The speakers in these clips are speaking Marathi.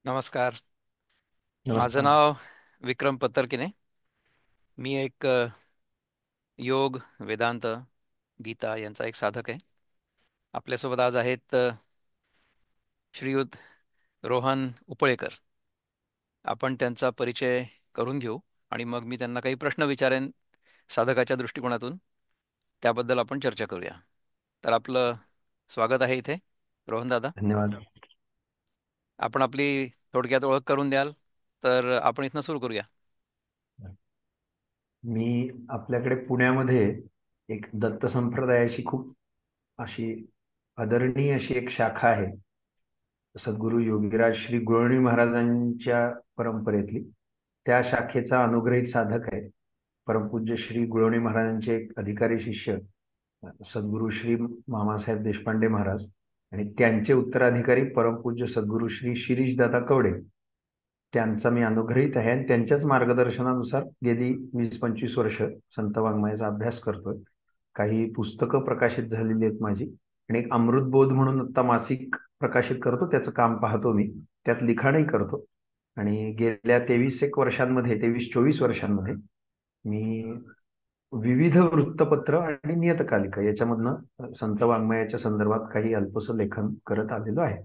नमस्कार. माझं नमस्कार. नाव विक्रम पत्तरकिने. मी एक योग, वेदांत, गीता यांचा एक साधक आहे. आपल्यासोबत आज आहेत श्रीयुत रोहन उपळेकर. आपण त्यांचा परिचय करून घेऊ आणि मग मी त्यांना काही प्रश्न विचारेन साधकाच्या दृष्टिकोनातून. त्याबद्दल आपण चर्चा करूया. तर आपलं स्वागत आहे इथे, रोहन दादा. धन्यवाद. आपण आपली थोडक्यात ओळख करून द्याल तर आपण इथनं सुरू करूया. मी आपल्याकडे पुण्यामध्ये एक दत्त संप्रदायाची खूप अशी आदरणीय अशी एक शाखा आहे. सद्गुरू योगीराज श्री गुळवणी महाराजांच्या परंपरेतली त्या शाखेचा अनुग्रहित साधक आहे. परमपूज्य श्री गुळवणी महाराजांचे एक अधिकारी शिष्य सद्गुरू श्री मामासाहेब देशपांडे महाराज आणि त्यांचे उत्तराधिकारी परमपूज्य सद्गुरू श्री शिरीषदादा कवडे, त्यांचा मी अनुग्रहित आहे आणि त्यांच्याच मार्गदर्शनानुसार गेली 20-25 वर्ष संत वाङ्मयाचा अभ्यास करतोय. काही पुस्तकं प्रकाशित झालेली आहेत माझी आणि एक अमृतबोध म्हणून आता मासिक प्रकाशित करतो, त्याचं काम पाहतो मी. त्यात लिखाणही करतो आणि गेल्या 23-24 वर्षांमध्ये मी विविध वृत्तपत्र आणि नियतकालिका याच्यामधनं संत वाङ्मयाच्या संदर्भात काही अल्पसं लेखन करत आलेलो आहे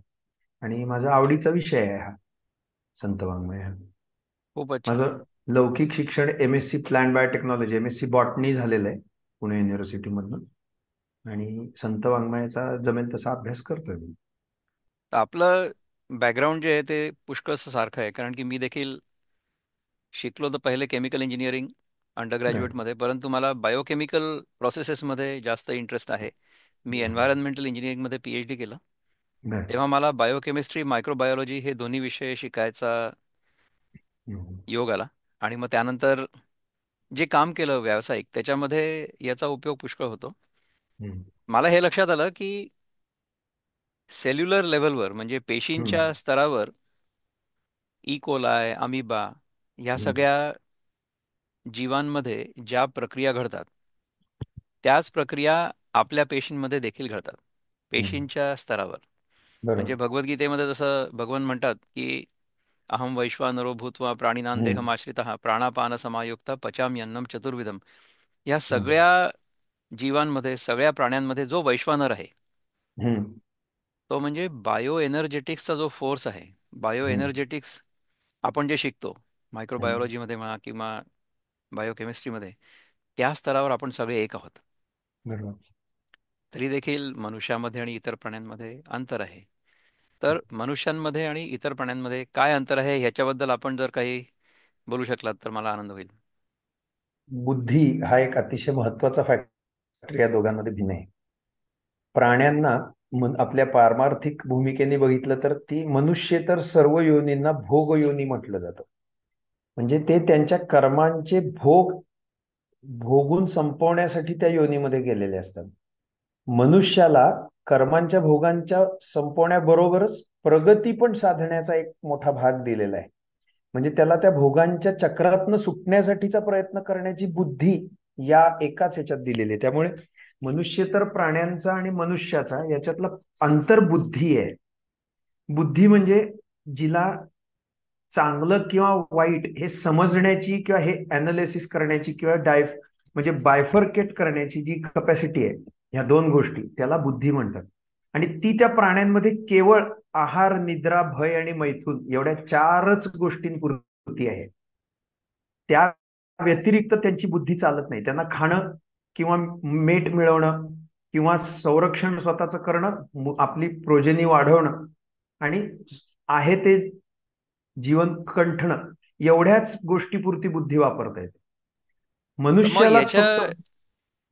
आणि माझा आवडीचा विषय आहे हा संत वाङ्मय. खूपच छान. माझं लौकिक शिक्षण MSc plant biotechnology MSc botany झालेलं आहे पुणे युनिव्हर्सिटीमधनं आणि संत वाङ्मयाचा जमेल तसा अभ्यास करतोय मी. तर आपलं बॅकग्राऊंड जे आहे ते पुष्कळसं सारखं आहे, कारण की मी देखील शिकलो तर पहिले केमिकल इंजिनिअरिंग अंडर बर. ग्रॅज्युएटमध्ये, परंतु मला बायोकेमिकल प्रोसेसेसमध्ये जास्त इंटरेस्ट आहे. मी एन्व्हायरमेंटल इंजिनिअरिंगमध्ये PhD केलं. बर. तेव्हा मला बायोकेमिस्ट्री, मायक्रोबायोलॉजी हे दोन्ही विषय शिकायचा हम्म. योग आला. आणि मग त्यानंतर जे काम केलं व्यावसायिक, त्याच्यामध्ये याचा उपयोग पुष्कळ होतो. हम्म. मला हे लक्षात आलं की सेल्युलर लेव्हलवर, म्हणजे हम्म. पेशींच्या स्तरावर, कोलाय, अमिबा ह्या हम्म. सगळ्या जीवांमध्ये ज्या प्रक्रिया घडतात, त्याच प्रक्रिया आपल्या पेशींमध्ये देखील घडतात, हम्म. पेशींच्या स्तरावर. म्हणजे बरोबर. भगवद्गीतेमध्ये जसं भगवान म्हणतात की अहम वैश्वानरो भूत्वा प्राणिनां हम्म. देहमाश्रितः प्राणापान समायुक्त पचाम्यन्नम चतुर्विधम. या हम्म. सगळ्या जीवांमध्ये, सगळ्या प्राण्यांमध्ये जो वैश्वानर आहे, हम्म. तो म्हणजे बायो एनर्जेटिक्सचा जो फोर्स आहे. बायो हम्म. एनर्जेटिक्स आपण जे शिकतो हम्म. मायक्रोबायोलॉजीमध्ये म्हणा किंवा बायोकेमिस्ट्रीमध्ये, त्या स्तरावर आपण सगळे एक आहोत. बरोबर. तरी देखील मनुष्यामध्ये आणि इतर प्राण्यांमध्ये अंतर आहे. तर मनुष्यांमध्ये आणि इतर प्राण्यांमध्ये काय अंतर आहे ह्याच्याबद्दल आपण जर काही बोलू शकलात तर मला आनंद होईल. बुद्धी हा एक अतिशय महत्वाचा फॅक्टर या दोघांमध्ये भिन्न आहे. प्राण्यांना आपल्या पारमार्थिक भूमिकेने बघितलं तर ती मनुष्य तर सर्व योनींना भोग योनी म्हटलं जातं. म्हणजे ते त्यांच्या कर्मांचे भोग भोगून संपवण्यासाठी त्या योनीमध्ये गेलेले असतात. मनुष्याला कर्मांच्या भोगांच्या संपवण्याबरोबरच प्रगती पण साधण्याचा एक मोठा भाग दिलेला आहे. म्हणजे त्याला त्या भोगांच्या चक्रातनं सुटण्यासाठीचा प्रयत्न करण्याची बुद्धी या एकाच ह्याच्यात दिलेली आहे. त्यामुळे मनुष्य तर प्राण्यांचा आणि मनुष्याचा याच्यातला अंतर्बुद्धी आहे. बुद्धी म्हणजे जिला चांगलं किंवा वाईट हे समजण्याची किंवा हे अनालिसिस करण्याची किंवा म्हणजे बायफर्केट करण्याची जी कपॅसिटी आहे, ह्या दोन गोष्टी त्याला बुद्धी म्हणतात. आणि ती त्या प्राण्यांमध्ये केवळ आहार, निद्रा, भय आणि मैथून एवढ्या चारच गोष्टींपुरती आहे. त्या व्यतिरिक्त त्यांची बुद्धी चालत नाही. त्यांना खाणं किंवा मेट मिळवणं किंवा संरक्षण स्वतःचं करणं, आपली प्रोजेनी वाढवणं आणि आहे ते जीवन कंठणं, एवढ्याच गोष्टीपुरती बुद्धी वापरता येते. तर मग मनुष्यालाच फक्त.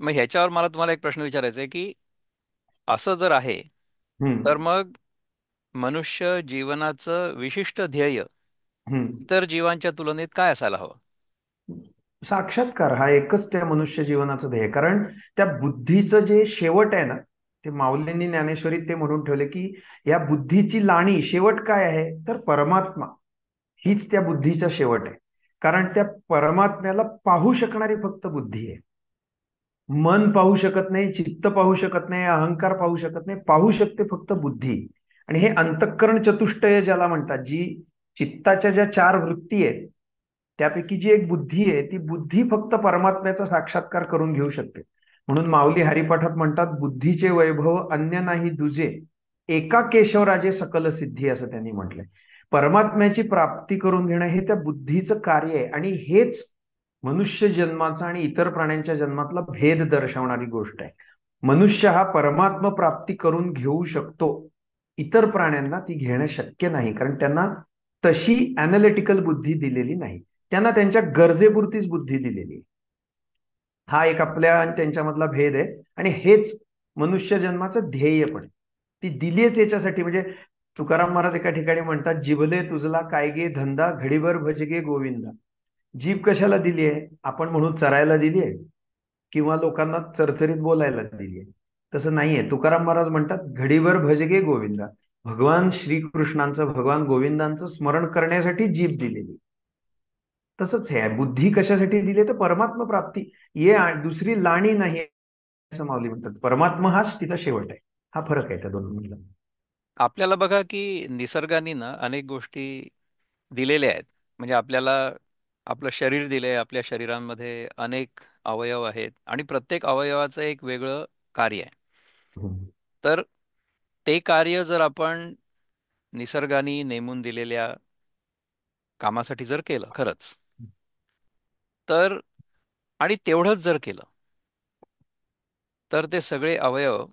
ह्याच्यावर मला तुम्हाला एक प्रश्न विचारायचा आहे की असं जर आहे, हम्म. तर मग मनुष्य जीवनाचं विशिष्ट ध्येय हम्म. इतर जीवांच्या तुलनेत काय असायला हवं? साक्षात्कार हा एकच त्या मनुष्य जीवनाचं ध्येय. कारण त्या बुद्धीचं जे शेवट आहे ना, ते माऊलींनी ज्ञानेश्वरीत ते म्हणून ठेवले की या बुद्धीची लाणी शेवट काय आहे तर परमात्मा हीच त्या बुद्धीचा शेवट आहे. कारण त्या परमात्म्याला पाहू शकणारी फक्त बुद्धी आहे. मन पाहू शकत नाही, चित्त पाहू शकत नाही, अहंकार पाहू शकत नाही, पाहू शकते फक्त बुद्धी. आणि हे अंतःकरण चतुष्टय ज्याला म्हणतात, जी चित्ताच्या ज्या चार वृत्ती आहेत त्यापैकी जी एक बुद्धी आहे, ती बुद्धी फक्त परमात्म्याचा साक्षात्कार करून घेऊ शकते. म्हणून माऊली हरिपाठात म्हणतात, बुद्धीचे वैभव अन्य नाही दुजे, एका केशवराजे सकल सिद्धी, असं त्यांनी म्हटलंय. परमात्म्याची प्राप्ती करून घेणं हे त्या बुद्धीचं कार्य आहे, आणि हेच मनुष्य जन्माचा आणि इतर प्राण्यांच्या जन्मातला भेद दर्शवणारी गोष्ट आहे. मनुष्य हा परमात्म प्राप्ती करून घेऊ शकतो, इतर प्राण्यांना ती घेणं शक्य नाही, कारण त्यांना तशी अॅनालिटिकल बुद्धी दिलेली नाही. त्यांना त्यांच्या गरजेपुरतीच बुद्धी दिलेली आहे. हा एक आपल्या आणि त्यांच्यामधला भेद आहे, आणि हेच मनुष्य जन्माचं ध्येय पण आहे. ती दिलीच याच्यासाठी, म्हणजे तुकाराम महाराज एका ठिकाणी म्हणतात, जिभले तुझला काय गे धंदा, घडीभर भजगे गोविंदा. जीभ कशाला दिली आहे? आपण म्हणून चरायला दिली आहे, किंवा लोकांना चरचरीत बोलायला दिली आहे? तसं नाहीये. तुकाराम महाराज म्हणतात, घडीभर भजगे गोविंदा. भगवान श्रीकृष्णांचं, भगवान गोविंदांचं स्मरण करण्यासाठी जीभ दिलेली. तसंच हे आहे, बुद्धी कशासाठी दिली तर परमात्मा प्राप्ती. ये दुसरी लाणी नाही, असं माऊली म्हणतात. परमात्मा हाच तिचा शेवट आहे. हा फरक आहे त्या दोन. आपल्याला बघा की निसर्गाने ना अनेक गोष्टी दिलेल्या आहेत. म्हणजे आपल्याला आपलं शरीर दिलंय, आपल्या शरीरामध्ये अनेक अवयव आहेत आणि प्रत्येक अवयवाचं एक वेगळं कार्य आहे. हम्म. तर ते कार्य जर आपण निसर्गाने नेमून दिलेल्या कामासाठी जर केलं खरंच, तर आणि तेवढंच जर केलं, तर ते सगळे अवयव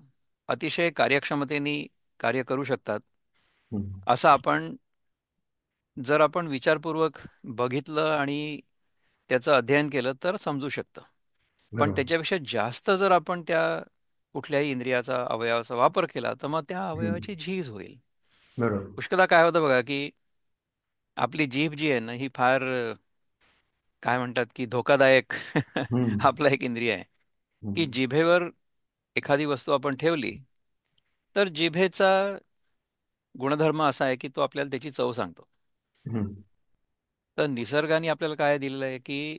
अतिशय कार्यक्षमतेने कार्य करू शकतात, हम्म. असं आपण जर आपण विचारपूर्वक बघितलं आणि त्याचं अध्ययन केलं तर समजू शकतं. पण बरोबर. त्याच्यापेक्षा जास्त जर आपण त्या कुठल्याही इंद्रियाचा अवयवाचा वापर केला तर मग त्या हम्म. अवयवाची झीज होईल. बरोबर. पुष्कदा काय होतं बघा की आपली जीभ जी आहे ना ही फार काय म्हणतात की धोकादायक हम्म. आपला एक इंद्रिय आहे. की हम्म. जिभेवर एखादी वस्तू आपण ठेवली तर जिभेचा गुणधर्म असा आहे की तो आपल्याला त्याची चव सांगतो. हम्म. तर निसर्गाने आपल्याला काय दिलेलं आहे की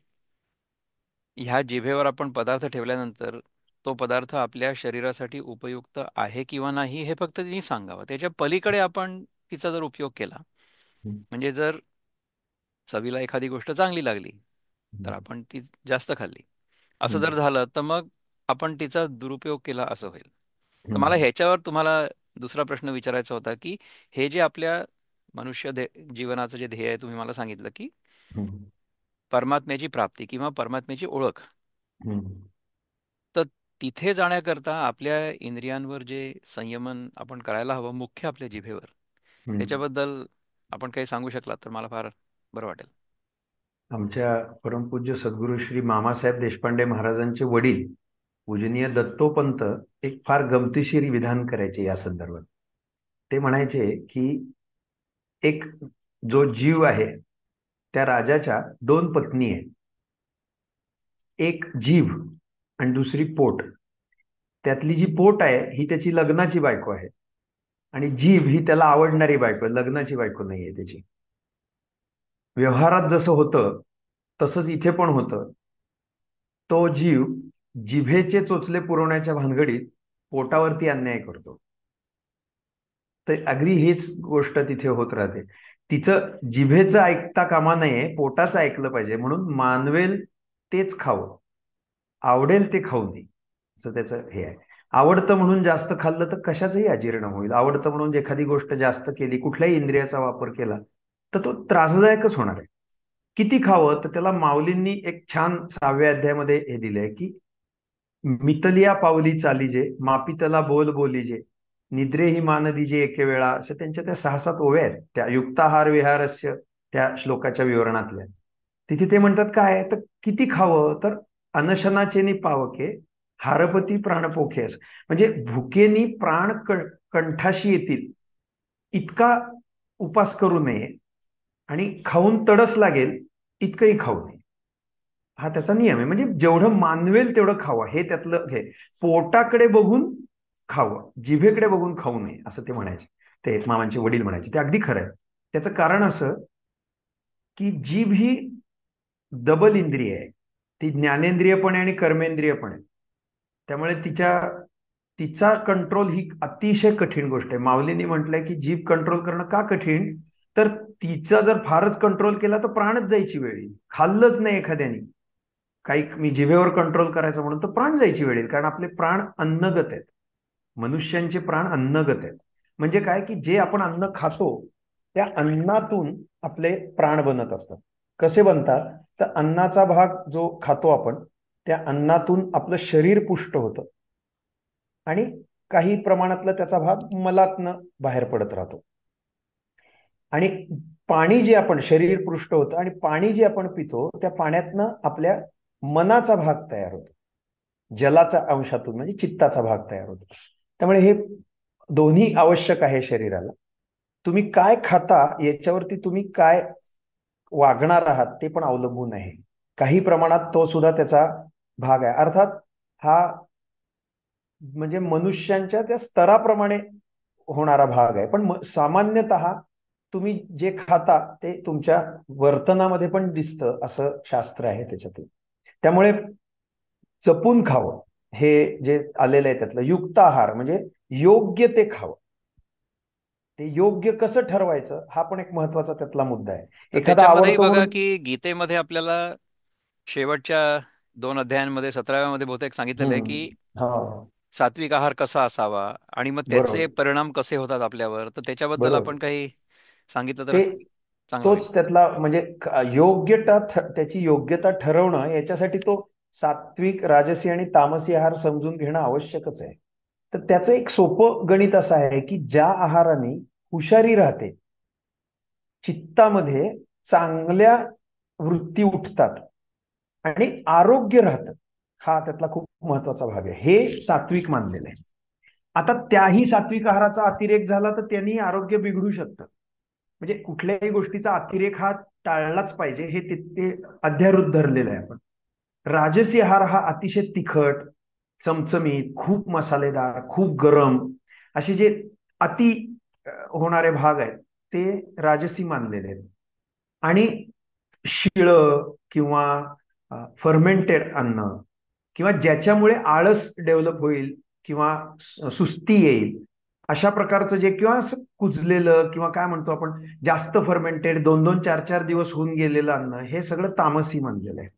ह्या जिभेवर आपण पदार्थ ठेवल्यानंतर तो पदार्थ आपल्या शरीरासाठी उपयुक्त आहे किंवा नाही हे फक्त तिने सांगावं. त्याच्या पलीकडे आपण तिचा जर उपयोग केला, हम्म. म्हणजे जर चवीला एखादी गोष्ट चांगली लागली तर हम्म. आपण ती जास्त खाल्ली, असं जर हम्म. झालं तर मग आपण तिचा दुरुपयोग केला असं होईल. तर मला हम्म. ह्याच्यावर तुम्हाला दुसरा प्रश्न विचारायचा होता की हे जे आपल्या जीवनाचं जे ध्येय आहे, तुम्ही मला सांगितलं की हम्म. परमात्म्याची प्राप्ती किंवा परमात्म्याची ओळख, हम्म. तर तिथे जाण्याकरता आपल्या इंद्रियांवर जे संयमन आपण करायला हवं, मुख्य आपल्या जिभेवर, हम्म. त्याच्याबद्दल आपण काही सांगू शकलात तर मला फार बरं वाटेल. आमच्या परमपूज्य सद्गुरू श्री मामासाहेब देशपांडे महाराजांचे वडील पूजनीय दत्तोपंत एक फार गमतीशीर विधान करायचे या संदर्भात. ते म्हणायचे की एक जो जीव आहे, त्या राजाच्या दोन पत्नी आहेत. एक जीभ आणि दुसरी पोट. त्यातली जी पोट आहे ही त्याची लग्नाची बायको आहे, आणि जीभ ही त्याला आवडणारी बायको आहे, लग्नाची बायको नाही आहे त्याची. व्यवहारात जसं होतं तसंच इथे पण होतं. तो जीव जिभेचे चोचले पुरवण्याच्या भानगडीत पोटावरती अन्याय करतो. तर अगदी हीच गोष्ट तिथे होत राहते. तिचं जिभेचं ऐकता कामा नये, पोटाचं ऐकलं पाहिजे. म्हणून मानवेल तेच खावं, आवडेल ते खाऊ नये, असं त्याचं हे आहे. आवडतं म्हणून जास्त खाल्लं तर कशाचंही अजीर्ण होईल. आवडतं म्हणून एखादी गोष्ट जास्त केली, कुठल्याही इंद्रियाचा वापर केला, तर तो त्रासदायकच होणार आहे. किती खावं, तर त्याला माऊलींनी एक छान 6व्या अध्यायामध्ये हे दिलंय की मितलिया पावली चालीजे, मापितला बोल बोलीजे, निद्रे ही मान दिजे एके वेळा, अशा त्यांच्या त्या 6-7 ओव्या आहेत त्या युक्ताहार विहारस्य, त्या श्लोकाच्या विवरणातल्या. तिथे ते म्हणतात काय, तर किती खावं, तर अनशनाचे नि पावके, हारपती प्राणपोखे असं. म्हणजे भुकेनी प्राण कंठाशी येतील इतका उपास करू नये, आणि खाऊन तडस लागेल इतकंही खाऊ नये. हा त्याचा नियम आहे. म्हणजे जेवढं मानवेल तेवढं खावं, हे त्यातलं हे. पोटाकडे बघून खावं, जिभेकडे बघून खाऊ नये, असं ते म्हणायचे. ते मामांचे वडील म्हणायचे. ते अगदी खरं आहे. त्याचं कारण असं की जीभ ही डबल इंद्रिय आहे. ती ज्ञानेंद्रिय पण आहे आणि कर्मेंद्रिय पण आहे. त्यामुळे तिचा कंट्रोल ही अतिशय कठीण गोष्ट आहे. माऊलींनी म्हटलंय की जीभ कंट्रोल करणं का कठीण, तर तिचा जर फारच कंट्रोल केला तर प्राणच जायची वेळ येईल. खाल्लंच नाही एखाद्याने, काही मी जिभेवर कंट्रोल करायचं म्हणून, तर प्राण जायची वेळ येईल. कारण आपले प्राण अन्नगत आहेत. मनुष्यांचे प्राण अन्नगत आहेत. म्हणजे काय, की जे आपण अन्न खातो त्या अन्नातून आपले प्राण बनत असतात. कसे बनतात, तर अन्नाचा भाग जो खातो आपण, त्या अन्नातून आपलं शरीर पुष्ट होतं आणि काही प्रमाणातला त्याचा भाग मलातनं बाहेर पडत राहतो. आणि पाणी जे आपण, शरीर पृष्ठ होतं आणि पाणी जे आपण पितो त्या पाण्यातनं आपल्या मनाचा भाग तयार होतो. जलाचा अंशातून म्हणजे चित्ताचा भाग तयार होतो. त्यामुळे हे दोन्ही आवश्यक आहे शरीराला. तुम्ही काय खाता याच्यावरती तुम्ही काय वागणार आहात ते पण अवलंबून आहे. काही प्रमाणात तो सुद्धा त्याचा भाग आहे. अर्थात हा म्हणजे मनुष्यांच्या त्या स्तराप्रमाणे होणारा भाग आहे. पण सामान्यतः तुम्ही जे खाता ते तुमच्या वर्तनामध्ये पण दिसतं असं शास्त्र आहे त्याच्यातून. त्यामुळे जपून खावं, हे जे आलेलं आहे त्यातलं युक्त आहार म्हणजे योग्य ते खावं. ते योग्य कसं ठरवायचं हा पण एक महत्वाचा त्यातला मुद्दा आहे. तर एखादा त्याच्यामध्येही आवडतो बघा म्हणून. की गीतेमध्ये आपल्याला शेवटच्या 2 अध्यायांमध्ये 17व्यामध्ये बहुतेक सांगितलेलं आहे की हा, सात्विक आहार कसा असावा आणि मग त्याचे बरोबर, परिणाम कसे होतात आपल्यावर, तर त्याच्याबद्दल बरोबर. आपण काही सांगितलं तर ते चांगलं होईल. तोच त्यातला म्हणजे त्याची योग्यता ठरवणं याच्यासाठी तो सात्विक, राजसी आणि तामसी आहार समजून घेणं आवश्यकच आहे. तर त्याचं एक सोपं गणित असं आहे की ज्या आहाराने हुशारी राहते, चित्तामध्ये चांगल्या वृत्ती उठतात आणि आरोग्य राहतं, हा त्यातला खूप महत्वाचा भाग आहे. हे सात्विक मानलेलं आहे. आता त्याही सात्विक आहाराचा अतिरेक झाला तर त्यांनी आरोग्य बिघडू शकतं. म्हणजे कुठल्याही गोष्टीचा अतिरेक हा टाळलाच पाहिजे, हे ते अध्यारोत धरलेलं आहे आपण. राजसी आहार हा अतिशय तिखट, चमचमीत, खूप मसालेदार, खूप गरम असे जे अति होणारे भाग आहेत ते राजसी मानलेले आहेत. आणि शिळं किंवा फर्मेंटेड अन्न किंवा ज्याच्यामुळे आळस डेव्हलप होईल किंवा सुस्ती येईल अशा प्रकारचं जे, किंवा असं कुजलेलं किंवा काय म्हणतो आपण जास्त फर्मेंटेड 2-2, 4-4 दिवस होऊन गेलेलं अन्न, हे सगळं तामसी मानलेलं आहे.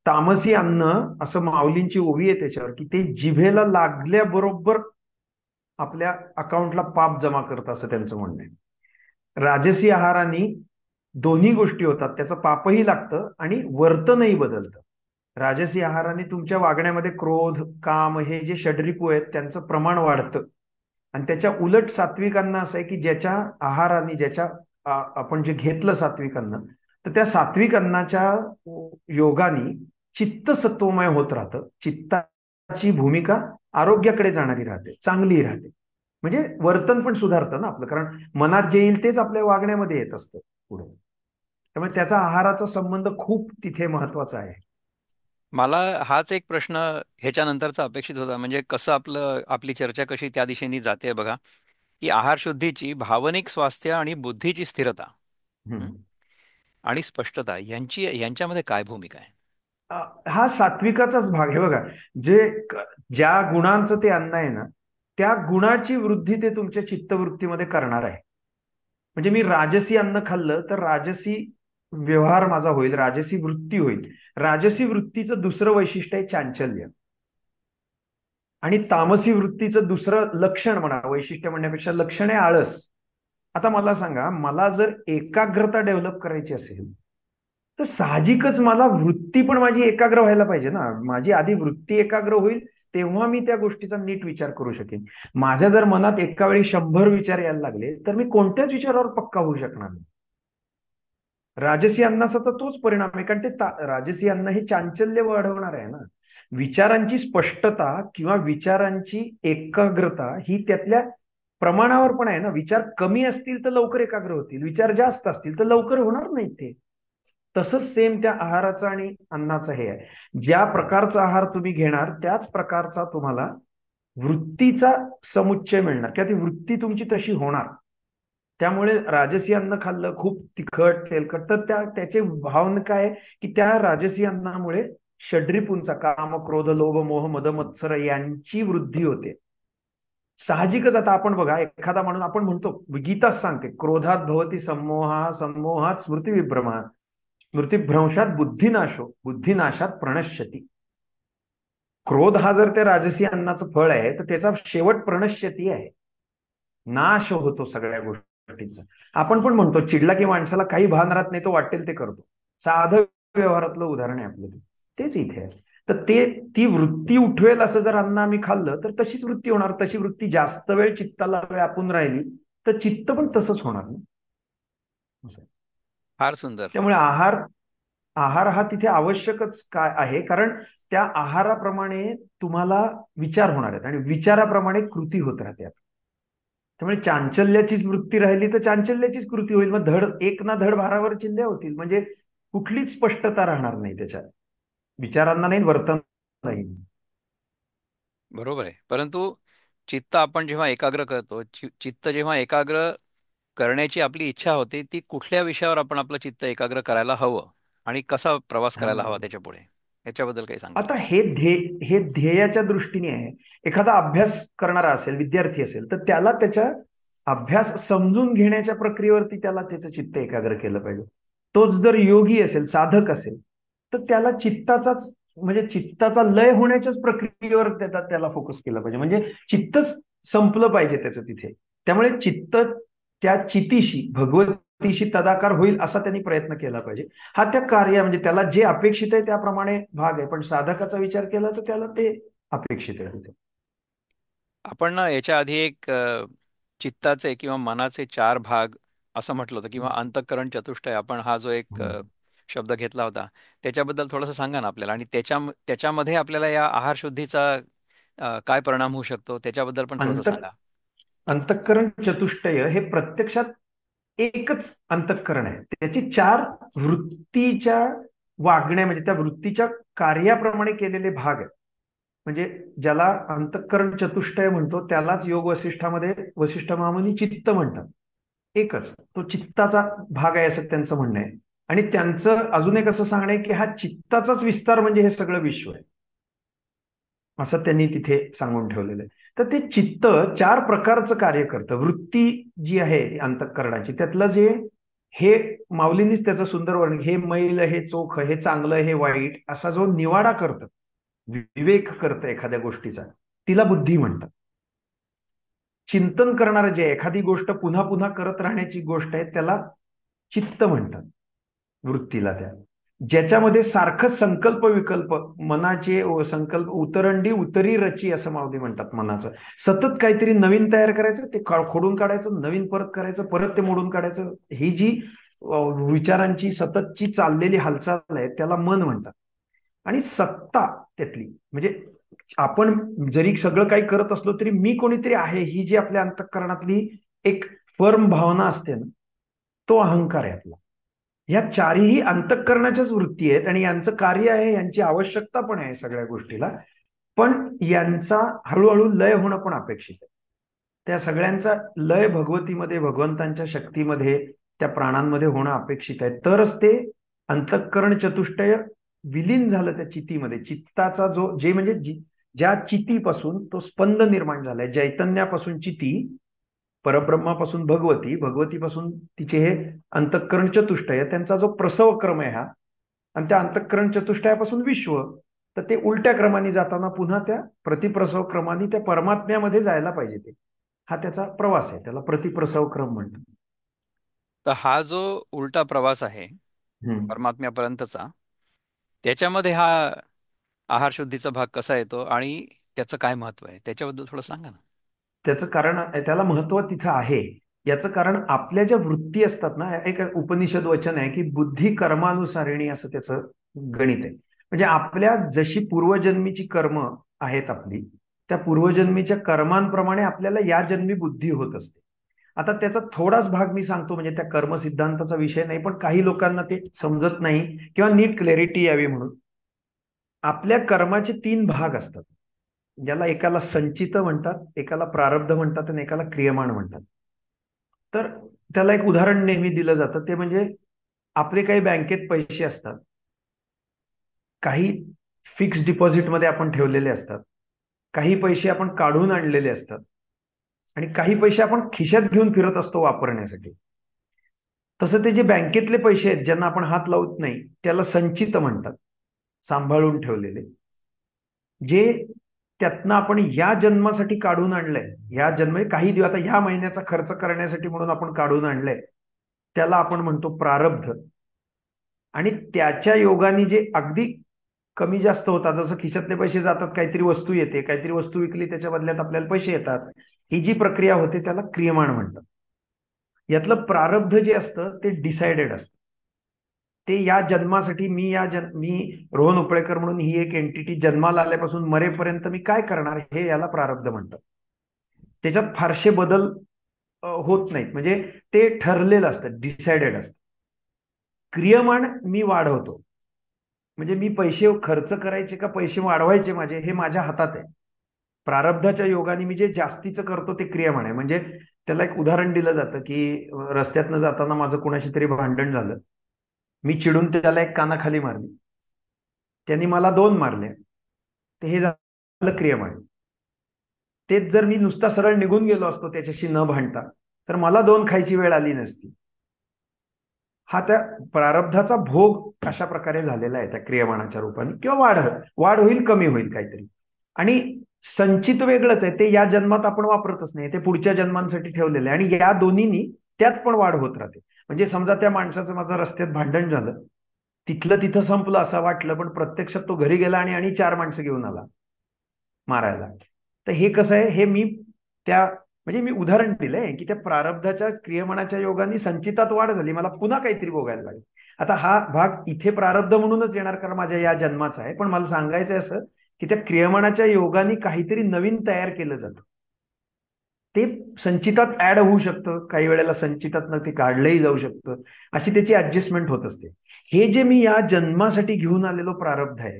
तामसी अन्न, असं माऊलींची ओवी आहे त्याच्यावर, की ते जिभेला लागल्याबरोबर आपल्या अकाउंटला पाप जमा करतं असं त्यांचं म्हणणं आहे. राजसी आहाराने दोन्ही गोष्टी होतात, त्याचं पापही लागतं आणि वर्तनही बदलतं. राजसी आहाराने तुमच्या वागण्यामध्ये क्रोध, काम हे जे षड्रिपू आहेत त्यांचं प्रमाण वाढतं. आणि त्याच्या उलट सात्विक अन्न असं आहे की ज्याच्या आहाराने, आपण जे घेतलं सात्विक अन्न, तर त्या सात्विक अन्नाच्या योगाने चित्त सत्वमय होत राहतं. चित्ताची भूमिका आरोग्याकडे जाणारी राहते, चांगली राहते. म्हणजे वर्तन पण सुधारतं ना आपलं, कारण मनात जे येईल तेच आपल्या वागण्यामध्ये येत असतं पुढे. त्यामुळे त्याचा आहाराचा संबंध खूप तिथे महत्वाचा आहे. मला हाच एक प्रश्न ह्याच्यानंतरचा अपेक्षित होता, म्हणजे कसं आपली चर्चा कशी त्या दिशेने जाते बघा, की आहार शुद्धीची भावनिक स्वास्थ्य आणि बुद्धीची स्थिरता, हं, हम्म. आणि स्पष्टता यांच्यामध्ये काय भूमिका आहे? हा सात्विकाचाच भाग आहे बघा. जे ज्या गुणांचं ते अन्न आहे ना, त्या गुणाची वृद्धी ते तुमच्या चित्तवृत्तीमध्ये करणार आहे. म्हणजे मी राजसी अन्न खाल्लं तर राजसी व्यवहार माझा होईल, राजसी वृत्ती होईल. राजसी वृत्तीचं दुसरं वैशिष्ट्य आहे चांचल्य. आणि तामसी वृत्तीचं दुसरं लक्षण म्हणा, वैशिष्ट्य म्हणण्यापेक्षा लक्षण आहे आळस. आता मला सांगा, मला जर एकाग्रता डेव्हलप करायची असेल तर साहजिकच मला वृत्ती पण माझी एकाग्र व्हायला पाहिजे ना. माझी आधी वृत्ती एकाग्र होईल तेव्हा मी त्या गोष्टीचा नीट विचार करू शकेन. माझ्या जर मनात एका वेळी 100 विचार यायला लागले तर मी कोणत्याच विचारावर पक्का होऊ शकणार नाही. राजसी अन्नाचा तोच परिणाम आहे, कारण ते राजसी अन्न हे चांचल्य वाढवणार आहे ना. विचारांची स्पष्टता किंवा विचारांची एकाग्रता ही त्यातल्या प्रमाणावर पण आहे ना. विचार कमी असतील तर लवकर एकाग्र होतील, विचार जास्त असतील तर लवकर होणार नाहीत ते. तसंच सेम त्या आहाराचं आणि अन्नाचं हे आहे. ज्या प्रकारचा आहार तुम्ही घेणार त्याच प्रकारचा तुम्हाला वृत्तीचा समुच्चय मिळणार किंवा ती वृत्ती तुमची तशी होणार. त्यामुळे राजसी अन्न खाल्लं खूप तिखट तेलकट तर त्याचे भावना काय, की त्या राजसी अन्नामुळे षड्रिपूंचा, काम क्रोध लोभ मोह मद मत्सर यांची वृद्धी होते. साहजिकच आता आपण बघा, एखादा माणूस आपण म्हणतो, गीताच सांगते, क्रोधात भवती संमोहा, संमोहात स्मृतिविभ्रमः, स्मृतिभ्रंशात बुद्धिनाशो, बुद्धिनाशात प्रणश्यती. क्रोध हा जर त्या राजसी अन्नाचं फळ आहे, तर त्याचा शेवट प्रणश्यती आहे, नाश होतो सगळ्या गोष्टींचा. आपण पण म्हणतो, चिडला की माणसाला काही भान राहत नाही, तो वाटेल ते करतो. साधं व्यवहारातलं उदाहरण आहे आपलं ते. तेच इथे आहे. तर ते, ती वृत्ती उठवेल असं जर अन्न आम्ही खाल्लं, तर तशीच वृत्ती होणार. तशी वृत्ती जास्त वेळ चित्ताला व्यापून राहिली, तर चित्त पण तसंच होणार ना. असं आहे. फार सुंदर. त्यामुळे आहार, आहार हा तिथे आवश्यकच काय आहे, कारण त्या आहाराप्रमाणे तुम्हाला विचार होणार आहेत आणि विचाराप्रमाणे कृती होत राहते. त्यामुळे चांचल्याचीच वृत्ती राहिली तर चांचल्याचीच कृती होईल. मग धड एक ना धड भारावर चिंध्या होतील. म्हणजे कुठलीच स्पष्टता राहणार नाही त्याच्यात, विचारांना नाही, वर्तन नाही. बरोबर आहे. परंतु चित्त आपण जेव्हा एकाग्र करतो, चित्त जेव्हा एकाग्र करण्याची आपली इच्छा होते, ती कुठल्या विषयावर आपण आपलं चित्त एकाग्र करायला हवं आणि कसा प्रवास हा, करायला हवा त्याच्या पुढे, याच्याबद्दल काही सांगाल आता का? हे ध्येयाच्या दृष्टीने आहे. एखादा अभ्यास करणारा असेल, विद्यार्थी असेल, तर त्याला त्याच्या अभ्यास समजून घेण्याच्या प्रक्रियेवरती त्याला त्याचं चित्त एकाग्र केलं पाहिजे. तोच जर योगी असेल, साधक असेल, तर त्याला चित्ताचाच, म्हणजे चित्ताचा लय होण्याच्याच प्रक्रियेवर त्याला त्याला फोकस केला पाहिजे. म्हणजे चित्तच संपलं पाहिजे त्याचं तिथे. त्यामुळे चित्त त्या चितीशी, भगवतीशी तदाकार होईल असा त्यांनी प्रयत्न केला पाहिजे. हा त्या कार्य, म्हणजे त्याला जे अपेक्षित आहे त्याप्रमाणे भाग आहे, पण साधकाचा विचार केला तर त्याला ते अपेक्षित आहे तिथे. आपण ना याच्या आधी एक चित्ताचे किंवा मनाचे चार भाग असं म्हटलं होतं, किंवा अंतःकरण चतुष्टय, आपण हा जो एक शब्द घेतला होता, त्याच्याबद्दल थोडंसं सांगा ना आपल्याला. आणि त्याच्यामध्ये आपल्याला या आहार शुद्धीचा काय परिणाम होऊ शकतो त्याच्याबद्दल पण थोडंसं अंत सांगा. अंतःकरण चतुष्टय हे प्रत्यक्षात एकच अंतःकरण आहे. त्याची चार वृत्तीच्या वागण्या, म्हणजे त्या वृत्तीच्या कार्याप्रमाणे केलेले भाग आहेत. म्हणजे ज्याला अंतःकरण चतुष्टय म्हणतो, त्यालाच योग वसिष्ठामध्ये वसिष्ठ महामुनी चित्त म्हणतात. एकच तो चित्ताचा भाग आहे असं त्यांचं म्हणणं आहे. आणि त्यांचं अजून एक असं सांगणं आहे की हा चित्ताचाच विस्तार म्हणजे हे सगळं विश्व आहे, असं त्यांनी तिथे सांगून ठेवलेलं आहे. तर ते चित्त चार प्रकारचं कार्य करतं. वृत्ती जी आहे अंतःकरणाची, त्यातलं जे, हे माऊलींनीच त्याचं सुंदर वर्णन, हे मैल, हे चोख, हे चांगलं, हे वाईट, असा जो निवाडा करतं, विवेक करतं एखाद्या गोष्टीचा, तिला बुद्धी म्हणतात. चिंतन करणारं जे, एखादी गोष्ट पुन्हा पुन्हा करत राहण्याची गोष्ट आहे, त्याला चित्त म्हणतात, वृत्तीला त्या. ज्याच्यामध्ये सारखं संकल्प विकल्प, मनाचे संकल्प उतरंडी उतरी रची असं माऊली म्हणतात. मनाचं सतत काहीतरी नवीन तयार करायचं, ते खोडून काढायचं, नवीन परत करायचं, परत ते मोडून काढायचं, ही जी विचारांची सततची चाललेली हालचाल आहे, त्याला मन म्हणतात. आणि सत्ता त्यातली, म्हणजे आपण जरी सगळं काही करत असलो तरी मी कोणीतरी आहे, ही जी आपल्या अंतःकरणातली एक फर्म भावना असते ना, तो अहंकार आहे आपला. ह्या चारही अंतःकरणाच्याच वृत्ती आहेत आणि यांचं कार्य आहे, यांची आवश्यकता पण आहे सगळ्या गोष्टीला. पण यांचा हळूहळू लय होणं पण अपेक्षित आहे. त्या सगळ्यांचा लय भगवतीमध्ये, भगवंतांच्या शक्तीमध्ये, त्या प्राणांमध्ये होणं अपेक्षित आहे. तरच ते अंतःकरण चतुष्टय विलीन झालं त्या चितीमध्ये. चित्ताचा जो, जे म्हणजे ज्या चितीपासून तो स्पंद निर्माण झालाय, चैतन्यापासून चिती, परब्रह्मापासून भगवती, भगवतीपासून तिचे हे अंतःकरण चतुष्टय, त्यांचा जो प्रसव क्रम आहे हा, आणि त्या अंतःकरण चतुष्टयापासून विश्व, तर ते उलट्या क्रमाने जाताना पुन्हा त्या प्रतिप्रसव क्रमाने त्या परमात्म्यामध्ये जायला पाहिजे. ते हा त्याचा प्रवास आहे, त्याला प्रतिप्रसव क्रम म्हणतात. तर हा जो उलटा प्रवास आहे हम्म. परमात्म्यापर्यंतचा, त्याच्यामध्ये हा आहार शुद्धीचा भाग कसा येतो आणि त्याचं काय महत्व आहे त्याच्याबद्दल थोडं सांगा ना. त्याचं कारण, त्याला महत्व तिथं आहे. याचं कारण, आपल्या ज्या वृत्ती असतात ना, एक उपनिषद वचन आहे की बुद्धी कर्मानुसारिणी, असं त्याचं गणित आहे. म्हणजे आपल्या जशी पूर्वजन्मीची कर्म आहेत आपली, त्या पूर्वजन्मीच्या कर्मांप्रमाणे आपल्याला या जन्मी बुद्धी होत असते. आता त्याचा थोडाच भाग मी सांगतो, म्हणजे त्या कर्म सिद्धांताचा विषय नाही, पण काही लोकांना ते समजत नाही किंवा नीट क्लॅरिटी यावी म्हणून. आपल्या कर्माचे तीन भाग असतात, ज्याला एकाला संचित म्हणतात, एकाला प्रारब्ध म्हणतात आणि एकाला क्रियमाण म्हणतात. तर त्याला एक उदाहरण नेहमी दिलं जातं, ते म्हणजे आपले काही बँकेत पैसे असतात, काही फिक्स डिपॉझिटमध्ये आपण ठेवलेले असतात, काही पैसे आपण काढून आणलेले असतात, आणि काही पैसे आपण खिशात घेऊन फिरत असतो वापरण्यासाठी. तसं ते जे बँकेतले पैसे आहेत ज्यांना आपण हात लावत नाही त्याला संचित म्हणतात, सांभाळून ठेवलेले, जे त्यातनं आपण या जन्मासाठी काढून आणलंय. या जन्म काही दिवस आता ह्या महिन्याचा खर्च करण्यासाठी म्हणून आपण काढून आणलंय, त्याला आपण म्हणतो प्रारब्ध. आणि त्याच्या योगाने जे अगदी कमी जास्त होतात, जसं खिशातले पैसे जातात, काहीतरी वस्तू येते, काहीतरी वस्तू विकली त्याच्या बदल्यात आपल्याला पैसे येतात, ही जी प्रक्रिया होते त्याला क्रियमाण म्हणतात. यातलं प्रारब्ध जे असतं ते डिसाइडेड असतं. ते या जन्मासाठी मी रोहन उपळेकर म्हणून ही एक एंटिटी जन्माला आल्यापासून मरेपर्यंत मी काय करणार, हे याला प्रारब्ध म्हणतात. त्याच्यात फारसे बदल होत नाहीत, म्हणजे ते ठरलेलं असतं, डिसाइडेड असतं. क्रियमाण मी वाढवतो, म्हणजे मी पैसे खर्च करायचे का पैसे वाढवायचे माझे, हे माझ्या हातात आहे. प्रारब्धाच्या योगाने मी जे जास्तीचं करतो ते क्रियमाण आहे. म्हणजे त्याला एक उदाहरण दिलं जातं की रस्त्यातनं जाताना माझं कोणाशी तरी भांडण झालं, मी चिडून त्याला एक कानाखाली मारली, त्यांनी मला दोन मारले, तर हे झालं क्रियमाण. तेच जर मी नुसता सरळ निघून गेलो असतो त्याच्याशी न भांडता, तर मला दोन खायची वेळ आली नसती. हा त्या प्रारब्धाचा भोग अशा प्रकारे झालेला आहे त्या क्रियमाणाच्या रूपाने, किंवा वाढ होईल, कमी होईल काहीतरी. आणि संचित वेगळंच आहे, ते या जन्मात आपण वापरतच नाही, ते पुढच्या जन्मांसाठी ठेवलेलं आहे. आणि या दोन्हीनी त्यात पण वाढ होत राहते. म्हणजे समजा त्या माणसाचं माझं रस्त्यात भांडण झालं, तिथलं तिथं संपलं असं वाटलं, पण प्रत्यक्षात तो घरी गेला आणि चार माणसं घेऊन आला मारायला. तर हे कसं आहे, हे मी त्या म्हणजे मी उदाहरण दिलंय की त्या प्रारब्धाच्या क्रियमाणाच्या योगाने संचितात वाढ झाली, मला पुन्हा काहीतरी भोगायला लागेल. आता हा भाग इथे प्रारब्ध म्हणूनच येणार, कारण माझ्या या जन्माचा आहे. पण मला सांगायचं असं की त्या क्रियमाणाच्या योगाने काहीतरी नवीन तयार केलं जातं, ते संचितात ऍड होऊ शकतं, काही वेळेला संचितात ते काढलंही जाऊ शकतं, अशी त्याची ऍडजस्टमेंट होत असते. हे जे मी या जन्मासाठी घेऊन आलेलो प्रारब्ध आहे,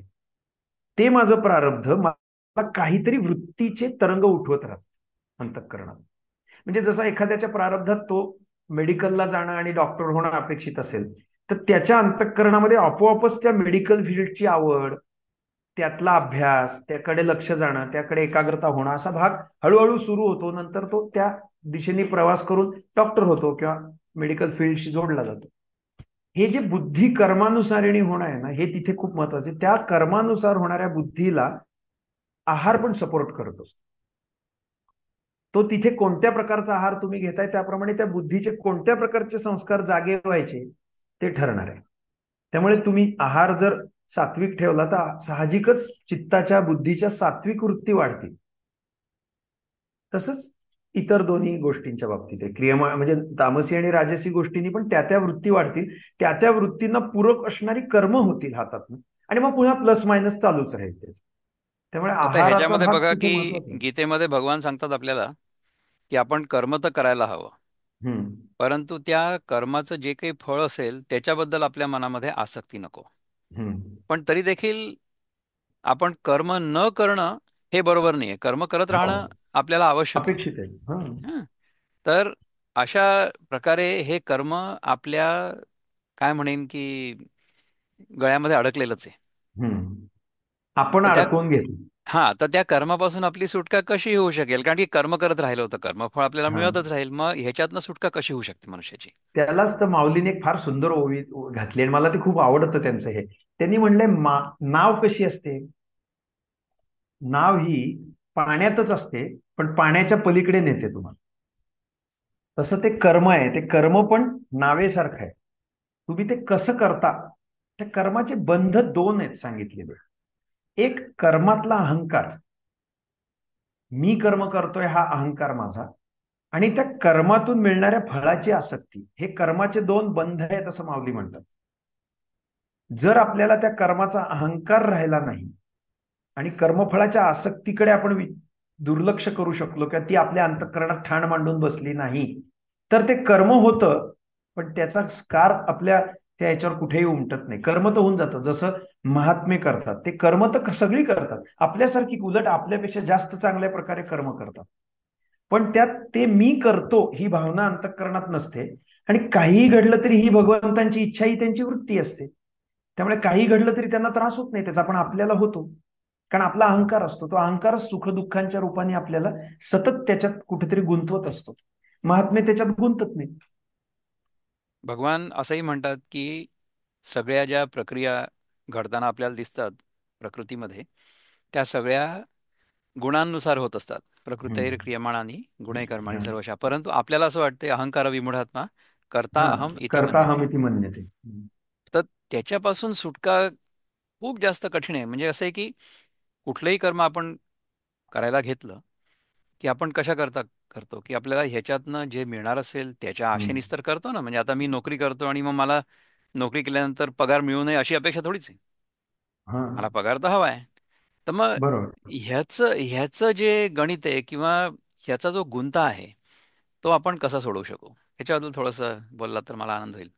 ते माझं प्रारब्ध मला काहीतरी वृत्तीचे तरंग उठवत राहत अंतःकरणात. म्हणजे जसं एखाद्याच्या प्रारब्धात तो मेडिकलला जाणं आणि डॉक्टर होणं अपेक्षित असेल, तर त्याच्या अंतःकरणामध्ये आपोआपच त्या मेडिकल फील्डची आवड, त्यातला अभ्यास, त्याकडे लक्ष जाणं, त्याकडे एकाग्रता होणं, असा भाग हळूहळू सुरू होतो. नंतर तो त्या दिशेने प्रवास करून डॉक्टर होतो किंवा मेडिकल फील्डशी जोडला जातो. हे जे बुद्धी कर्मानुसारिणी होणं आहे ना, हे तिथे खूप महत्वाचे. त्या कर्मानुसार होणाऱ्या बुद्धीला आहार पण सपोर्ट करत असतो. तो तिथे कोणत्या प्रकारचा आहार तुम्ही घेताय त्याप्रमाणे त्या बुद्धीचे कोणत्या प्रकारचे संस्कार जागे व्हायचे ते ठरणार आहे. त्यामुळे तुम्ही आहार जर सात्विक ठेवला तर साहजिकच चित्ताच्या बुद्धीच्या सात्विक वृत्ती वाढतील. तसंच इतर दोन्ही गोष्टींच्या बाबतीत आहे. क्रियमा म्हणजे तामसी आणि राजसी गोष्टींनी पण त्या वृत्ती वाढतील, त्या वृत्तींना पूरक असणारी कर्म होतील हातातून, आणि मग पुन्हा प्लस मायनस चालूच राहील त्याच. त्यामुळे आता आहाराचा ह्याच्यामध्ये भाग बघा तिथे की महत्वाचा आहे. गीतेमध्ये भगवान सांगतात आपल्याला की आपण कर्म तर करायला हवं, हम्म. परंतु त्या कर्माचं जे काही फळ असेल त्याच्याबद्दल आपल्या मनामध्ये आसक्ती नको. हम्म. पण तरी देखील आपण कर्म न करणं हे बरोबर नाहीये. कर्म करत हो, राहणं आपल्याला आवश्यक आहे. अपेक्षित आहे. हा. हं. तर अशा प्रकारे हे कर्म आपल्या काय म्हणेन की गळ्यामध्ये अडकलेलंच आहे. हम्म. आपण तर त्या अडकवून घेतो. तर त्या कर्मापासून आपली सुटका कशी होऊ शकेल? कारण की कर्म करत राहिलं होतं, कर्मफळ आपल्याला हा. मिळतच राहील. मग ह्याच्यातनं सुटका कशी होऊ शकते मनुष्याची? त्यालाच तर माऊलीने एक फार सुंदर ओवी घातली, आणि मला ते खूप आवडतं त्यांचं हे. त्यांनी म्हणलंय नाव कशी असते, नाव ही पाण्यातच असते, पण पाण्याच्या पलीकडे नेते तुम्हाला. तसं ते कर्म आहे, ते कर्म पण नावेसारखं आहे. तुम्ही ते कसं करता, त्या कर्माचे बंध दोन आहेत सांगितलेले. एक कर्मातला अहंकार, मी कर्म करतोय हा अहंकार माझा, आणि त्या कर्मातून मिळणाऱ्या फळाची आसक्ती, हे कर्माचे दोन बंध आहेत असं माऊली म्हणतात. जर आपल्याला त्या कर्माचा अहंकार राहिला नाही आणि कर्मफळाच्या आसक्तीकडे आपण दुर्लक्ष करू शकलो, किंवा ती आपल्या अंतःकरणात ठाण मांडून बसली नाही, तर ते कर्म होतं, पण त्याचा स्कार आपल्या त्या याच्यावर कुठेही उमटत नाही. कर्म तर होऊन जातं, जसं महात्मे करतात, ते कर्म तर सगळी करतात, आपल्यासारखी उलट आपल्यापेक्षा जास्त चांगल्या प्रकारे कर्म करतात. पण त्यात ते मी करतो ही भावना अंतःकरणात नसते. आणि काहीही घडलं तरी ही भगवंतांची इच्छा, ही त्यांची वृत्ती असते. त्यामुळे काही घडलं तरी त्यांना त्रास होत नाही त्याचा, पण आपल्याला होतो. कारण आपला अहंकार असतो, तो अहंकारच सुखदुःखांच्या रूपाने आपल्याला सतत त्याच्यात कुठेतरी गुंतवत असतो. महात्मे त्याच्यात गुंतत नाही. भगवान असंही म्हणतात की सगळ्या ज्या प्रक्रिया घडताना आपल्याला दिसतात प्रकृतीमध्ये, त्या सगळ्या गुणांनुसार होत असतात. प्रकृतैर हम्म. क्रियमाणानी गुणैः कर्माणि हा. सर्वशः. परंतु आपल्याला असं वाटते अहंकार विमूढात्मा कर्ता हा, अहम इति करता मन्यते. हम इति मन्यते. तर त्याच्यापासून सुटका खूप जास्त कठीण आहे. म्हणजे असं आहे की कुठलंही कर्म आपण करायला घेतलं की आपण कशा करता करतो की आपल्याला ह्याच्यातनं जे मिळणार असेल त्याच्या हम्म. आशेनेच तर करतो ना. म्हणजे आता मी नोकरी करतो आणि मग मला नोकरी केल्यानंतर पगार मिळू नये अशी अपेक्षा थोडीच आहे. हा, मला पगार तर हवा आहे. तर मग बरोबर. ह्याचं जे गणित आहे किंवा ह्याचा जो गुंता आहे तो आपण कसा सोडवू शकू, ह्याच्याबद्दल थोडंसं बोललात तर मला आनंद होईल.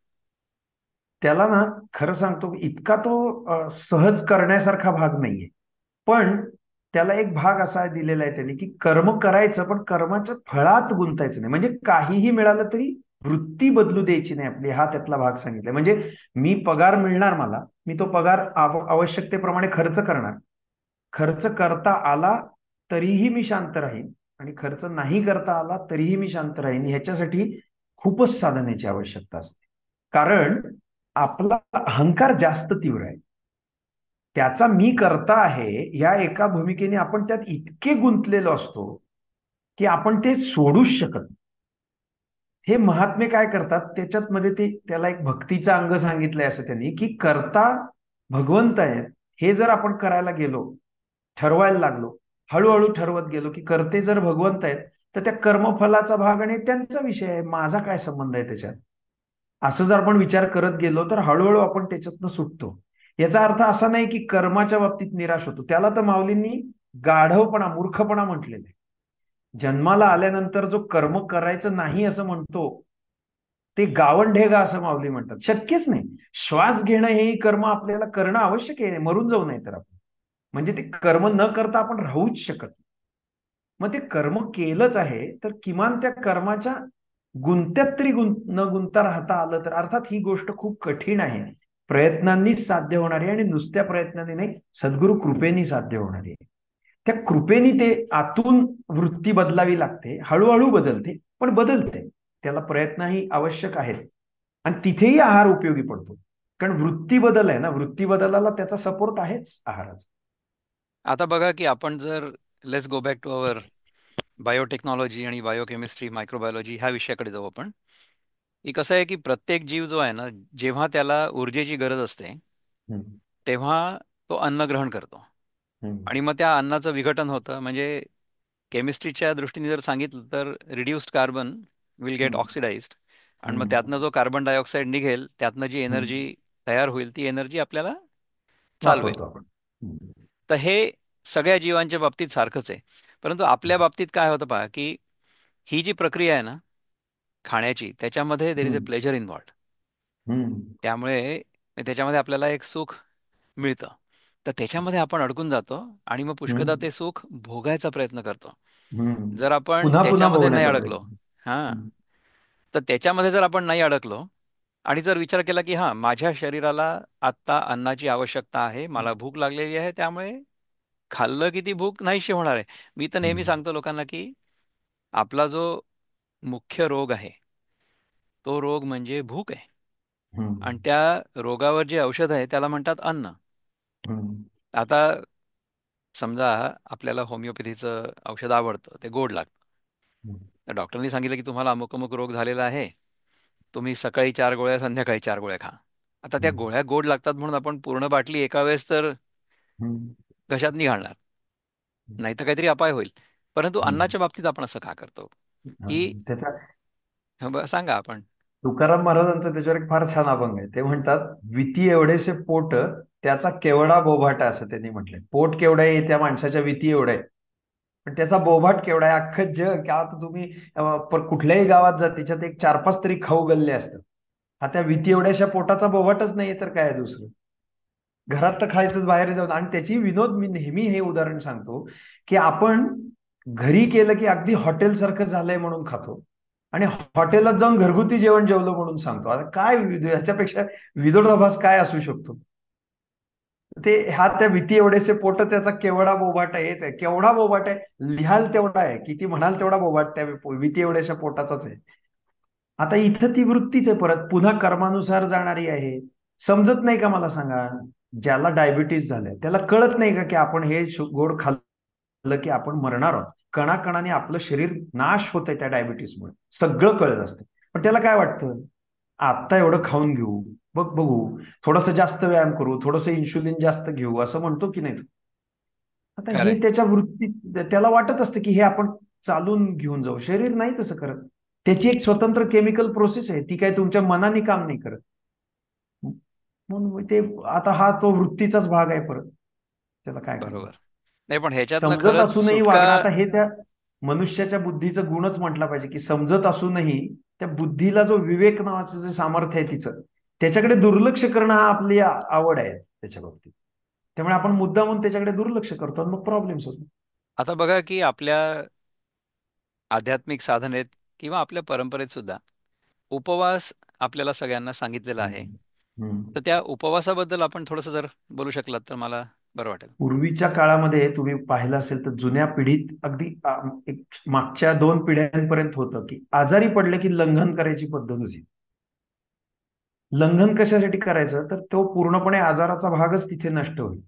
त्याला ना, खरं सांगतो, इतका तो सहज करण्यासारखा भाग नाहीये. पण त्याला एक भाग असा दिलेला आहे त्यांनी, की कर्म करायचं पण कर्माच्या फळात गुंतायचं नाही. म्हणजे काहीही मिळालं तरी वृत्ती बदलू द्यायची नाही आपली, हा त्यातला भाग सांगितलाय. म्हणजे मी पगार मिळणार, मला मी तो पगार आवश्यकतेप्रमाणे खर्च करणार. खर्च करता आला तरीही मी शांत राहीन, आणि खर्च नाही करता आला तरीही मी शांत राहीन. ह्याच्यासाठी खूपच साधनेची आवश्यकता असते. कारण आपला अहंकार जास्त तीव्र आहे. त्याचा मी करता आहे या एका भूमिकेने आपण त्यात इतके गुंतलेलो असतो की आपण ते सोडूच शकत नाही. हे महात्मे काय करतात त्याच्यात मध्ये, ते त्याला एक भक्तीचा अंग सांगितलंय असं त्यांनी, की करता भगवंत आहेत. हे जर आपण करायला गेलो, ठरवायला लागलो, हळूहळू ठरवत गेलो की करते जर भगवंत आहेत, तर त्या कर्मफलाचा भाग आणि त्यांचा विषय आहे, माझा काय संबंध आहे त्याच्यात, असं जर आपण विचार करत गेलो तर हळूहळू आपण त्याच्यातनं सुटतो. याचा अर्थ असा नाही की कर्माच्या बाबतीत निराश होतो. त्याला तर माऊलींनी गाढवपणा, मूर्खपणा म्हटलेलं आहे. जन्माला आल्यानंतर जो कर्म करायचं नाही असं म्हणतो, ते गावंढेगा असं माऊली म्हणतात. शक्यच नाही. श्वास घेणं हे कर्म आपल्याला करणं आवश्यक आहे, मरून जाऊ नये तर आपण. म्हणजे ते कर्म न करता आपण राहूच शकत नाही. मग ते कर्म केलंच आहे तर किमान त्या कर्माच्या गुंत्यात तरी न गुंता राहता आलं तर. अर्थात ही गोष्ट खूप कठीण आहे, प्रयत्नांनीच साध्य होणारी, आणि नुसत्या प्रयत्नांनी नाही, सद्गुरु कृपेनी साध्य होणारी आहे. त्या कृपेनी ते आतून वृत्ती बदलावी लागते. हळूहळू बदलते, पण बदलते. त्याला प्रयत्नही आवश्यक आहेत, आणि तिथेही आहार उपयोगी पडतो. कारण वृत्ती बदल आहे ना, वृत्ती बदलाला त्याचा सपोर्ट आहेच आहाराचा. आता बघा की आपण जर let's go back to our biotechnology आणि बायोकेमिस्ट्री, मायक्रोबायोलॉजी ह्या विषयाकडे जाऊ आपण. की कसं आहे की प्रत्येक जीव जो आहे ना, जेव्हा त्याला ऊर्जेची गरज असते हम्म. तेव्हा तो अन्न ग्रहण करतो. हम्म. आणि मग त्या अन्नाचं विघटन होतं. म्हणजे केमिस्ट्रीच्या दृष्टीने जर सांगितलं तर रिड्युस्ड कार्बन विल गेट हम्म. ऑक्सिडाइज्ड. आणि मग हम्म. त्यातनं जो कार्बन डायऑक्साईड निघेल त्यातनं जी हम्म. एनर्जी तयार होईल ती एनर्जी आपल्याला चालवेल. वापरतो आपण. हम्म. तर हे सगळ्या जीवांच्या बाबतीत सारखंच आहे. परंतु आपल्या बाबतीत काय होतं पहा की ही जी प्रक्रिया आहे ना खाण्याची, त्याच्यामध्ये देर इज अ हम्म. Pleasure involved. हम्म. त्यामुळे त्याच्यामध्ये आपल्याला एक सुख मिळतं. तर त्याच्यामध्ये आपण अडकून जातो आणि मग पुष्कळदा हम्म. ते सुख भोगायचा प्रयत्न करतो. हम्म. जर आपण पुन्हा पुन्हा त्याच्यामध्ये नाही बघण्याचा अडकलो, प्रयत्न. हां, हम्म. तर त्याच्यामध्ये जर आपण नाही अडकलो आणि जर विचार केला की हां, माझ्या शरीराला आत्ता अन्नाची आवश्यकता आहे, मला भूक लागलेली आहे, त्यामुळे खाल्लं की ती भूक नाहीशी होणार आहे. मी तर नेहमी हम्म. सांगतो लोकांना की आपला जो मुख्य रोग आहे तो रोग म्हणजे भूक आहे. आणि हम्म. त्या रोगावर जे औषध आहे त्याला म्हणतात अन्न. हम्म. आता समजा आपल्याला होमिओपॅथीचं औषध आवडतं, ते गोड लागतं. तर डॉक्टरनी सांगितलं की तुम्हाला अमुक अमुक रोग झालेला आहे, तुम्ही सकाळी 4 गोळ्या, संध्याकाळी 4 गोळ्या खा. आता त्या हम्म. गोळ्या गोड लागतात म्हणून आपण पूर्ण बाटली एका वेळेस तर हम्म. घशात नाही घालणार, नाही तर काहीतरी अपाय होईल. परंतु हम्म. अन्नाच्या बाबतीत आपण असं का करतो हा, की त्याचा सांगा आपण. तुकाराम महाराजांचा त्याच्यावर एक फार छान अभंग आहे. ते म्हणतात, विती एवढेसे पोट, त्याचा केवढा बोभाटा, असं त्यांनी म्हटलंय. पोट केवढं आहे त्या माणसाच्या, विती एवढं आहे, पण त्याचा बोभाट केवढा आहे. अख्खं जग, का आता तुम्ही कुठल्याही गावात जा, त्याच्यात एक 4-5 तरी खाऊ गल्ले असतात. हा त्या विती एवढ्याशा पोटाचा बोभाटच नाहीये तर काय आहे दुसरं. घरात तर खायचंच, बाहेर जाऊन. आणि त्याची विनोद, मी नेहमी हे उदाहरण सांगतो, की आपण घरी केलं की अगदी हॉटेल सारखं झालंय म्हणून खातो, आणि हॉटेलात जाऊन घरगुती जेवण जेवलं म्हणून सांगतो. आता काय ह्याच्यापेक्षा विदोडाभास काय असू शकतो. ते हा त्या भीती एवढेसे पोट त्याचा केवढा बोबाट आहे, हेच आहे. केवढा बोबाट आहे, लिहाल तेवढा आहे, किती म्हणाल तेवढा बोबाट त्या भीती एवढ्याशा पोटाचाच आहे. आता इथं ती वृत्तीच आहे, परत पुन्हा कर्मानुसार जाणारी आहे. समजत नाही का मला सांगा, ज्याला डायबिटीस झालंय त्याला कळत नाही का की आपण हे गोड खाल्लं की आपण मरणार आहोत. कणाकणाने आपलं शरीर नाश होतंय त्या डायबिटीसमुळे, सगळं कळत असतं. पण त्याला काय वाटतं, आत्ता एवढं खाऊन घेऊ, बघ बघू, थोडंसं जास्त व्यायाम करू, थोडंसं इन्शुलिन जास्त घेऊ, असं म्हणतो की नाही. आता हे खरंय. त्याच्या वृत्तीत त्याला वाटत असतं की हे आपण चालून घेऊन जाऊ. शरीर नाही तसं करत. त्याची एक स्वतंत्र केमिकल प्रोसेस आहे, ती काय तुमच्या मनाने काम नाही करत. म्हणून ते, आता हा तो वृत्तीचाच भाग आहे परत. त्याला काय करणार. बरोबर. नाही पण ह्याच्यातनं समजत खरंच असूनही सुटका. वागणं, आता हे त्या मनुष्याच्या बुद्धीचा गुणच म्हटला पाहिजे की समजत असूनही त्या बुद्धीला जो विवेक नावाचं जे सामर्थ्य आहे तिचं, त्याच्याकडे दुर्लक्ष करणं हा आपली आवड आहे त्याच्या बाबतीत. त्यामुळे आपण मुद्दामून त्याच्याकडे दुर्लक्ष करतो आणि मग प्रॉब्लेम्स होतो. आता बघा की आपल्या आध्यात्मिक साधनेत किंवा आपल्या परंपरेत सुद्धा उपवास आपल्याला सगळ्यांना सांगितलेला आहे. हम्म. हम्म. तर त्या उपवासाबद्दल आपण थोडंसं जर बोलू शकलात तर मला बरं वाटेल. पूर्वीच्या काळामध्ये तुम्ही पाहिलं असेल तर जुन्या पिढीत अगदी एक मागच्या 2 पिढ्यांपर्यंत होतं की आजारी पडले की लंघन करायची पद्धत होती. लंघन कशासाठी करायचं, तर तो पूर्णपणे आजाराचा भागच तिथे नष्ट होईल.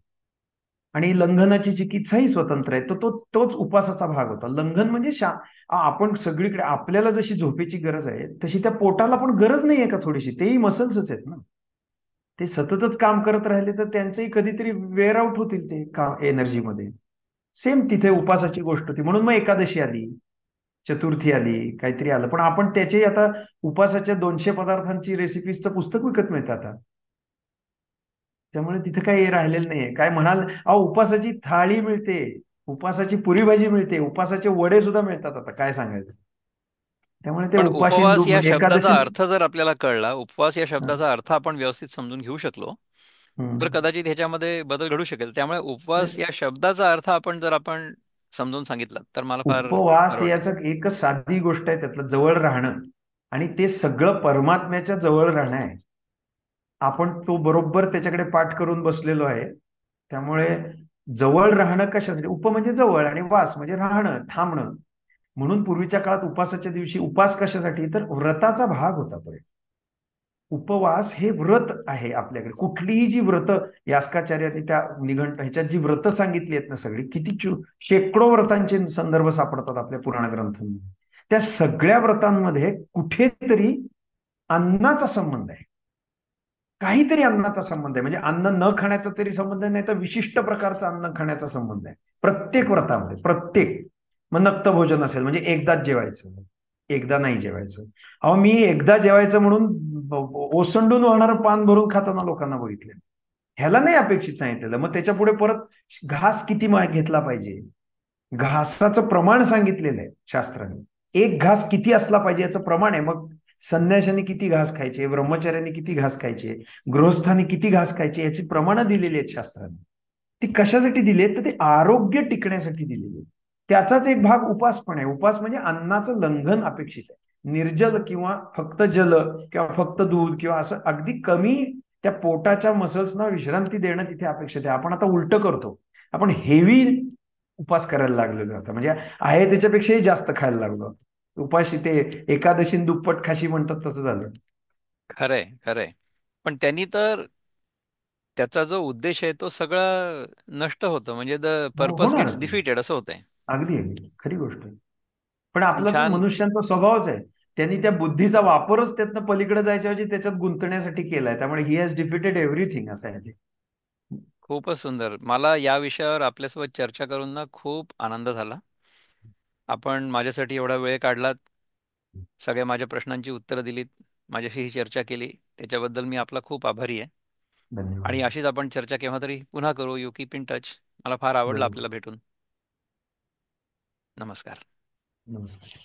आणि लंघनाची चिकित्साही स्वतंत्र आहे, तर तोच उपासाचा भाग होता. लंघन म्हणजे आपण सगळीकडे आपल्याला जशी झोपेची गरज आहे तशी त्या पोटाला पण गरज नाही आहे का थोडीशी, तेही मसल्सच आहेत ना. ते सततच काम करत राहिले तर त्यांचंही कधीतरी वेअर आउट होतील ते काम एनर्जीमध्ये. सेम तिथे उपासाची गोष्ट होती, म्हणून मग एकादशी आली, चतुर्थी आली, काहीतरी आलं. पण आपण त्याचे आता उपासाच्या 200 पदार्थांची रेसिपीजचं पुस्तक विकत मिळतं आता. त्यामुळे तिथे काही राहिलेलं नाहीये. काय म्हणाल, अहो उपासाची थाळी मिळते, उपासाची पुरी भाजी मिळते, उपासाचे वडे सुद्धा मिळतात आता, काय सांगायचं. त्यामुळे ते पण उपवास उपाशिंदू या म्हणजे शब्दाचा एकादशी. अर्थ जर आपल्याला कळला, उपवास या शब्दाचा अर्थ आपण व्यवस्थित समजून घेऊ शकलो, तर हम्म. कदाचित ह्याच्यामध्ये बदल घडू शकेल. त्यामुळे उपवास या शब्दाचा अर्थ आपण समजून सांगितला तर मला फार उपवास बरं वाटेल. याचं एकच साधी गोष्ट आहे, त्यातलं जवळ राहणं. आणि ते सगळं परमात्म्याच्या जवळ राहणं आहे. आपण तो बरोबर त्याच्याकडे पाठ करून बसलेलो आहे. त्यामुळे जवळ राहणं कशासाठी, उप म्हणजे जवळ आणि वास म्हणजे राहणं, थांबणं. म्हणून पूर्वीच्या काळात उपासाच्या दिवशी उपास कशासाठी, तर व्रताचा भाग होता तो एक. उपवास हे व्रत आहे आपल्याकडे. कुठलीही जी व्रत यास्काचार्याने त्या निघंट ह्याच्यात जी व्रत सांगितली आहेत ना सगळी, किती शेकडो व्रतांचे संदर्भ सापडतात आपल्या पुराण ग्रंथांमध्ये. त्या सगळ्या व्रतांमध्ये कुठेतरी अन्नाचा संबंध आहे. काहीतरी अन्नाचा संबंध आहे, म्हणजे अन्न न खाण्याचा तरी संबंध नाही, तर विशिष्ट प्रकारचा अन्न खाण्याचा संबंध आहे प्रत्येक व्रतामध्ये. प्रत्येक, मग नक्त भोजन असेल म्हणजे एकदाच जेवायचं, एकदा नाही जेवायचं. अहो मी एकदा जेवायचं म्हणून ओसंडून वाहणारं पान भरून खाताना लोकांना बघितले. ह्याला नाही अपेक्षित सांगितलेलं. मग त्याच्या पुढे परत घास किती घेतला पाहिजे, घासाचं प्रमाण सांगितलेलं आहे शास्त्राने. एक घास किती असला पाहिजे याचं प्रमाण आहे. मग संन्याशांनी किती घास खायचे, ब्रह्मचार्यांनी किती घास खायचे, गृहस्थांनी किती घास खायचे, याची प्रमाणं दिलेली आहेत शास्त्राने. ती कशासाठी दिली आहेत, तर ते आरोग्य टिकण्यासाठी दिलेली आहेत. त्याचाच एक भाग उपास पण आहे. उपास म्हणजे अन्नाचं लंघन अपेक्षित आहे. निर्जल किंवा फक्त जल किंवा फक्त दूध किंवा असं अगदी कमी त्या पोटाच्या मसल्सना विश्रांती देणं तिथे अपेक्षित आहे. आपण आता उलट करतो. आपण हेवी उपास करायला लागलेलो आता, म्हणजे आहे त्याच्यापेक्षाही जास्त खायला लागलो. उपाशी ते एकादशी दुप्पट खाशी म्हणतात तसं झालं. खरंय, खरंय. पण त्यांनी तर त्याचा जो उद्देश आहे तो सगळा नष्ट होतो, म्हणजे द पर्पज गेट्स होणारच आहे. डिफिटेड असं होतंय. अगदी अगदी खरी गोष्ट आहे. पण पण आपला तो छान. मनुष्यांचा स्वभावच आहे. त्यांनी त्या बुद्धीचा वापरच त्यातनं पलीकडे जायच्या ऐवजी त्याच्यात गुंतण्यासाठी केलाय. त्यामुळे ही हॅज डिफिटेड एव्हरीथिंग असं आहे ते. खूपच सुंदर. मला या विषयावर आपल्यासोबत चर्चा करून ना खूप आनंद झाला. आपण माझ्यासाठी एवढा वेळ काढलात, सगळ्या माझ्या प्रश्नांची उत्तरं दिलीत, माझ्याशी ही चर्चा केली, त्याच्याबद्दल मी आपला खूप आभारी आहे. आणि धन्यवाद. अशीच आपण चर्चा केव्हा तरी पुन्हा करू. You keep in touch. मला फार आवडलं जरूर. आपल्याला भेटून. नमस्कार. नमस्कार.